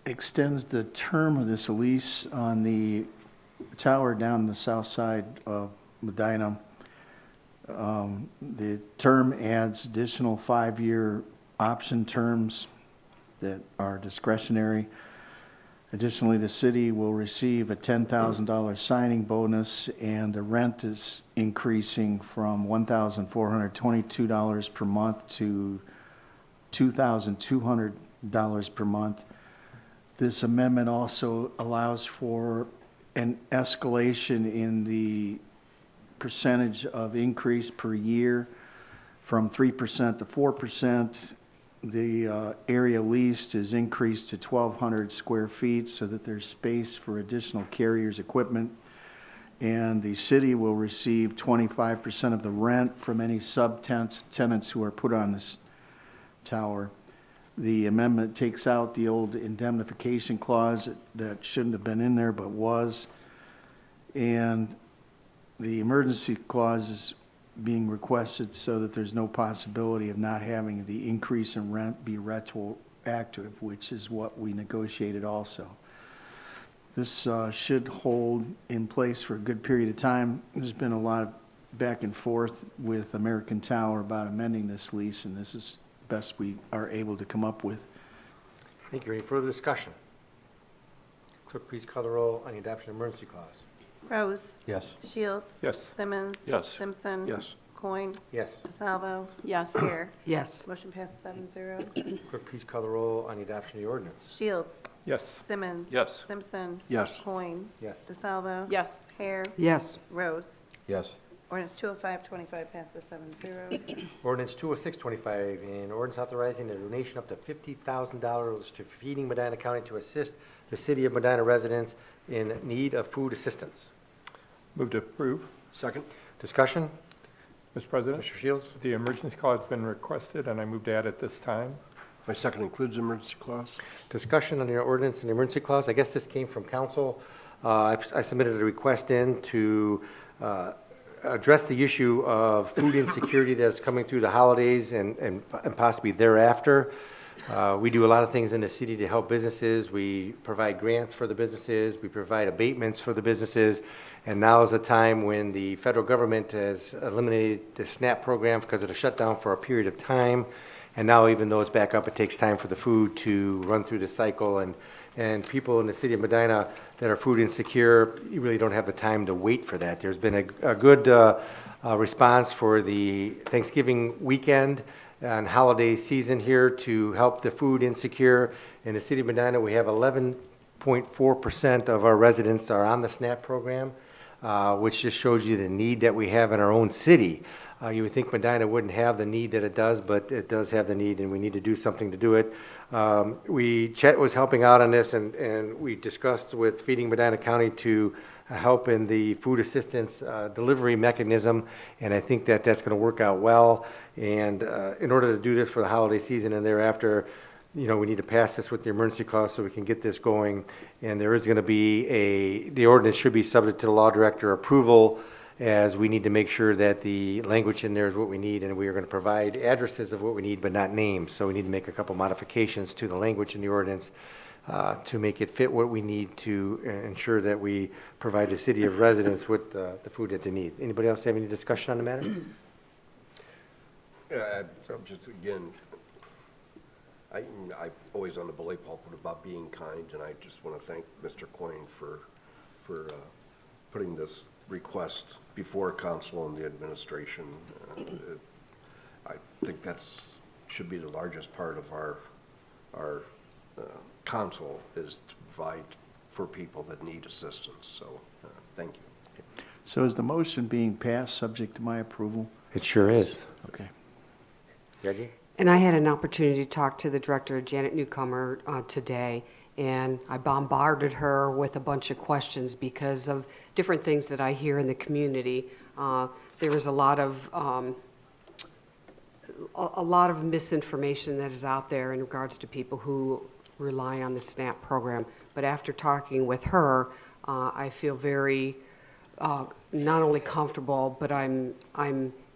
S12: extends the term of this lease on the tower down the south side of Medina. The term adds additional 5-year option terms that are discretionary. Additionally, the city will receive a $10,000 signing bonus, and the rent is increasing from $1,422 per month to $2,200 per month. This amendment also allows for an escalation in the percentage of increase per year from 3% to 4%. The area leased is increased to 1,200 square feet so that there's space for additional carriers' equipment. And the city will receive 25% of the rent from any tenants who are put on this tower. The amendment takes out the old indemnification clause that shouldn't have been in there but was. And the emergency clause is being requested so that there's no possibility of not having the increase in rent be retroactive, which is what we negotiated also. This should hold in place for a good period of time. There's been a lot of back and forth with American Tower about amending this lease, and this is the best we are able to come up with.
S1: Thank you. Any further discussion? Clerk, please call the roll on the adoption of emergency clause.
S8: Rose.
S6: Yes.
S8: Shields.
S2: Yes.
S8: Simmons.
S7: Yes.
S8: Simpson.
S5: Yes.
S8: Coin.
S1: Yes.
S8: DeSalvo.
S13: Yes.
S8: Hare.
S3: Yes.
S8: Motion passes 7-0.
S1: Clerk, please call the roll on the adoption of the ordinance.
S8: Shields.
S2: Yes.
S8: Simmons.
S7: Yes.
S8: Simpson.
S5: Yes.
S8: Coin.
S1: Yes.
S8: DeSalvo.
S13: Yes.
S8: Hare.
S3: Yes.
S8: Rose.
S6: Yes.
S8: Ordinance 205-25 passes 7-0.
S1: Ordinance 206-25, an ordinance authorizing a donation up to $50,000 to Feeding Medina County to assist the city of Medina residents in need of food assistance.
S2: Move to approve.
S5: Second?
S1: Discussion?
S2: Mr. President,
S1: Mr. Shields?
S2: the emergency clause has been requested, and I move to add it this time.
S5: My second includes emergency clause.
S1: Discussion on the ordinance and the emergency clause. I guess this came from council. I submitted a request in to address the issue of food insecurity that's coming through the holidays and possibly thereafter. We do a lot of things in the city to help businesses. We provide grants for the businesses. We provide abatements for the businesses. And now is a time when the federal government has eliminated the SNAP program because of the shutdown for a period of time. And now, even though it's back up, it takes time for the food to run through the cycle. And people in the city of Medina that are food insecure, you really don't have the time to wait for that. There's been a good response for the Thanksgiving weekend and holiday season here to help the food insecure. In the city of Medina, we have 11.4% of our residents are on the SNAP program, which just shows you the need that we have in our own city. You would think Medina wouldn't have the need that it does, but it does have the need, and we need to do something to do it. Chet was helping out on this, and we discussed with Feeding Medina County to help in the food assistance delivery mechanism, and I think that that's going to work out well. And in order to do this for the holiday season and thereafter, we need to pass this with the emergency clause so we can get this going. And there is going to be the ordinance should be subject to the law director approval, as we need to make sure that the language in there is what we need, and we are going to provide addresses of what we need, but not names. So we need to make a couple modifications to the language in the ordinance to make it fit what we need to ensure that we provide the city of residents with the food that they need. Anybody else have any discussion on the matter?
S5: Just again, I'm always on the bully pulpit about being kind, and I just want to thank Mr. Coyne for putting this request before council and the administration. I think should be the largest part of our council, is to provide for people that need assistance. So thank you.
S12: So is the motion being passed subject to my approval?
S1: It sure is.
S12: Okay.
S1: Reggie?
S3: And I had an opportunity to talk to the director, Janet Newcomer, today, and I bombarded her with a bunch of questions because of different things that I hear in the community. There is a lot of misinformation that is out there in regards to people who rely on the SNAP program. But after talking with her, I feel very not only comfortable, but I'm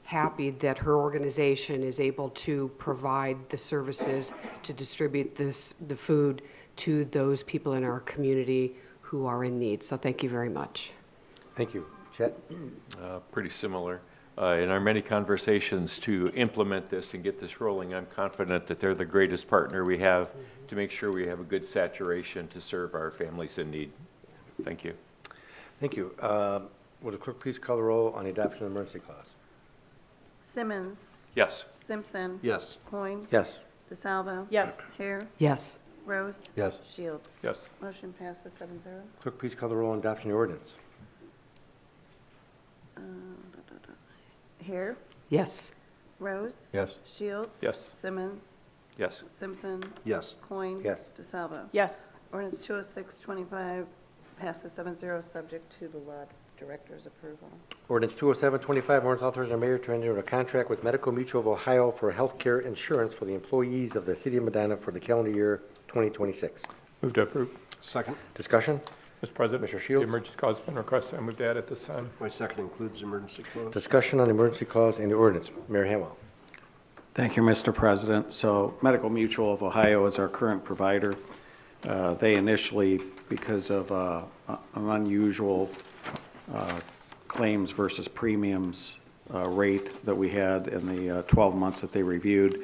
S3: happy that her organization is able to provide the services to distribute the food to those people in our community who are in need. So thank you very much.
S1: Thank you. Chet?
S7: Pretty similar. In our many conversations to implement this and get this rolling, I'm confident that they're the greatest partner we have to make sure we have a good saturation to serve our families in need. Thank you.
S1: Thank you. Will the clerk please call the roll on the adoption of the emergency clause?
S8: Simmons.
S7: Yes.
S8: Simpson.
S5: Yes.
S8: Coin.
S1: Yes.
S8: DeSalvo.
S13: Yes.
S8: Hare.
S3: Yes.
S8: Rose.
S6: Yes.
S8: Shields.
S2: Yes.
S8: Motion passes 7-0.
S1: Clerk, please call the roll on adoption of the ordinance.
S8: Hare.
S3: Yes.
S8: Rose.
S6: Yes.
S8: Shields.
S2: Yes.
S8: Simmons.
S7: Yes.
S8: Simpson.
S5: Yes.
S8: Coin.
S1: Yes.
S8: DeSalvo.
S13: Yes.
S8: Ordinance 206-25 passes 7-0, subject to the law director's approval.
S1: Ordinance 207-25, ordinance authorizing the mayor to enter into a contract with Medical Mutual of Ohio for healthcare insurance for the employees of the city of Medina for the calendar year 2026.
S2: Move to approve.
S5: Second.
S1: Discussion?
S2: Mr. President.
S1: Mr. Shields?
S2: The emergency clause has been requested. I move to add at this time.
S5: My second includes emergency clause.
S1: Discussion on the emergency clause and the ordinance. Mayor Hamwell.
S9: Thank you, Mr. President. So Medical Mutual of Ohio is our current provider. They initially, because of an unusual claims versus premiums rate that we had in the 12 months that they reviewed,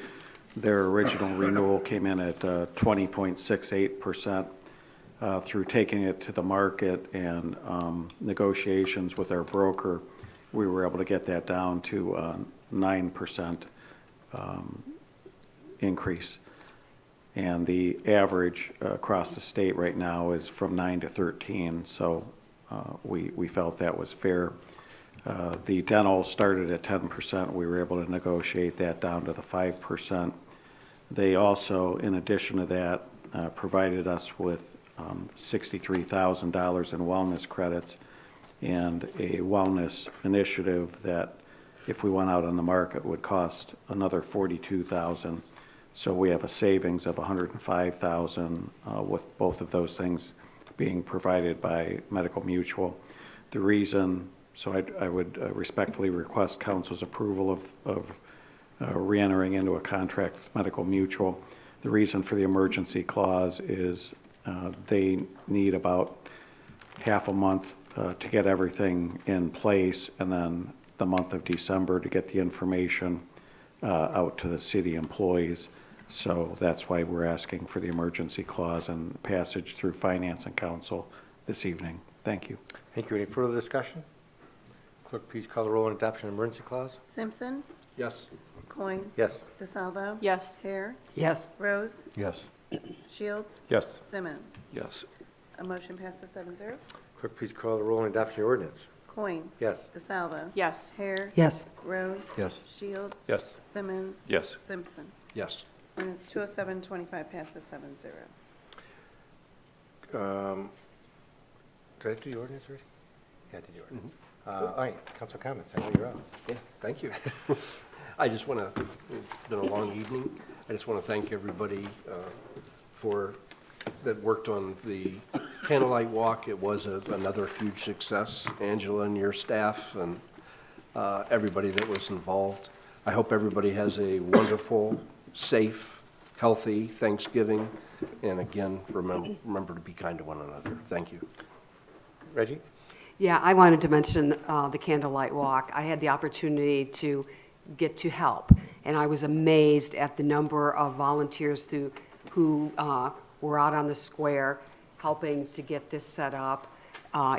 S9: their original renewal came in at 20.68%. Through taking it to the market and negotiations with our broker, we were able to get that down to 9% increase. And the average across the state right now is from 9 to 13, so we felt that was fair. The dental started at 10%. We were able to negotiate that down to the 5%. They also, in addition to that, provided us with $63,000 in wellness credits and a wellness initiative that, if we went out on the market, would cost another $42,000. So we have a savings of $105,000 with both of those things being provided by Medical Mutual. The reason, so I would respectfully request council's approval of re-entering into a contract with Medical Mutual. The reason for the emergency clause is they need about half a month to get everything in place, and then the month of December to get the information out to the city employees. So that's why we're asking for the emergency clause and passage through Finance and Council this evening. Thank you.
S1: Thank you. Any further discussion? Clerk, please call the roll on adoption of emergency clause.
S8: Simpson.
S5: Yes.
S8: Coin.
S1: Yes.
S8: DeSalvo.
S13: Yes.
S8: Hare.
S3: Yes.
S8: Rose.
S6: Yes.
S8: Shields.
S2: Yes.
S8: Simmons.
S7: Yes.
S8: A motion passes 7-0.
S1: Clerk, please call the roll on adoption of the ordinance.
S8: Coin.
S1: Yes.
S8: DeSalvo.
S13: Yes.
S8: Hare.
S3: Yes.
S8: Rose.
S6: Yes.
S8: Shields.
S2: Yes.
S8: Simmons.
S7: Yes.
S8: Simpson.
S5: Yes.
S8: Ordinance 207-25 passes 7-0.
S1: Did I do the ordinance already? Yeah, I did the ordinance. All right, council comments. I know you're up.
S5: Yeah, thank you. I just want to, it's been a long evening. I just want to thank everybody that worked on the candlelight walk. It was another huge success. Angela and your staff and everybody that was involved. I hope everybody has a wonderful, safe, healthy Thanksgiving. And again, remember to be kind to one another. Thank you.
S1: Reggie?
S3: Yeah, I wanted to mention the candlelight walk. I had the opportunity to get to help, and I was amazed at the number of volunteers who were out on the square helping to get this set up.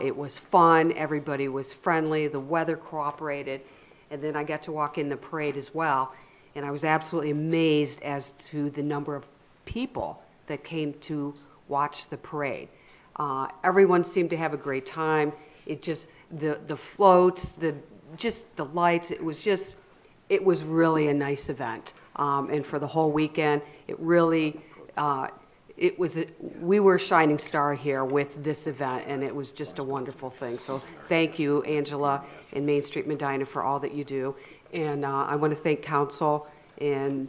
S3: It was fun. Everybody was friendly. The weather cooperated. And then I got to walk in the parade as well, and I was absolutely amazed as to the number of people that came to watch the parade. Everyone seemed to have a great time. It just, the floats, the lights, it was really a nice event. And for the whole weekend, it really, we were a shining star here with this event, and it was just a wonderful thing. So thank you, Angela and Main Street Medina, for all that you do. And I want to thank council and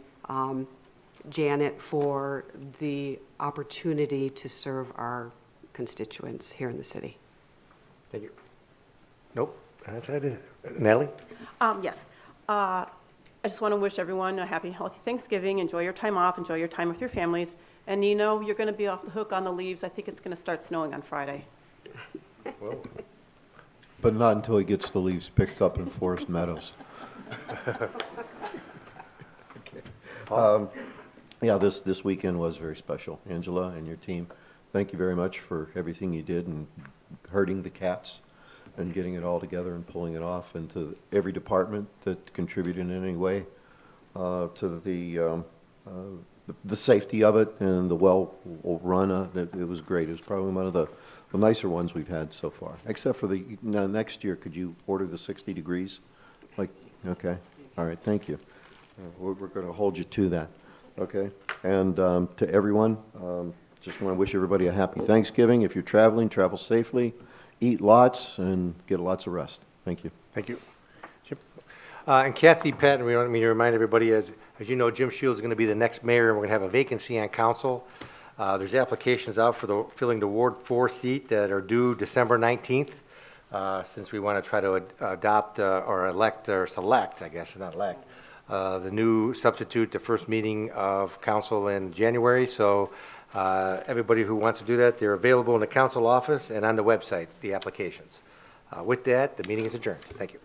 S3: Janet for the opportunity to serve our constituents here in the city.
S1: Thank you. Nope, that's it. Natalie?
S4: Yes. I just want to wish everyone a happy, healthy Thanksgiving. Enjoy your time off. Enjoy your time with your families. And you know, you're going to be off the hook on the leaves. I think it's going to start snowing on Friday.
S6: But not until he gets the leaves picked up in Forest Meadows. Yeah, this weekend was very special. Angela and your team, thank you very much for everything you did and herding the cats and getting it all together and pulling it off, and to every department that contributed in any way to the safety of it and the well run. It was great. It was probably one of the nicer ones we've had so far, except for next year. Could you order the 60 degrees? Okay, all right, thank you. We're going to hold you to that, okay? And to everyone, just want to wish everybody a happy Thanksgiving. If you're traveling, travel safely, eat lots, and get lots of rest. Thank you.
S1: Thank you. Jim? And Kathy Patton, we want me to remind everybody, as you know, Jim Shields is going to be the next mayor, and we're going to have a vacancy on council. There's applications out for filling the Ward 4 seat that are due December 19th, since we want to try to adopt or elect or select, I guess, not elect, the new substitute, the first meeting of council in January. So everybody who wants to do that, they're available in the council office and on the website, the applications. With that, the meeting is adjourned. Thank you.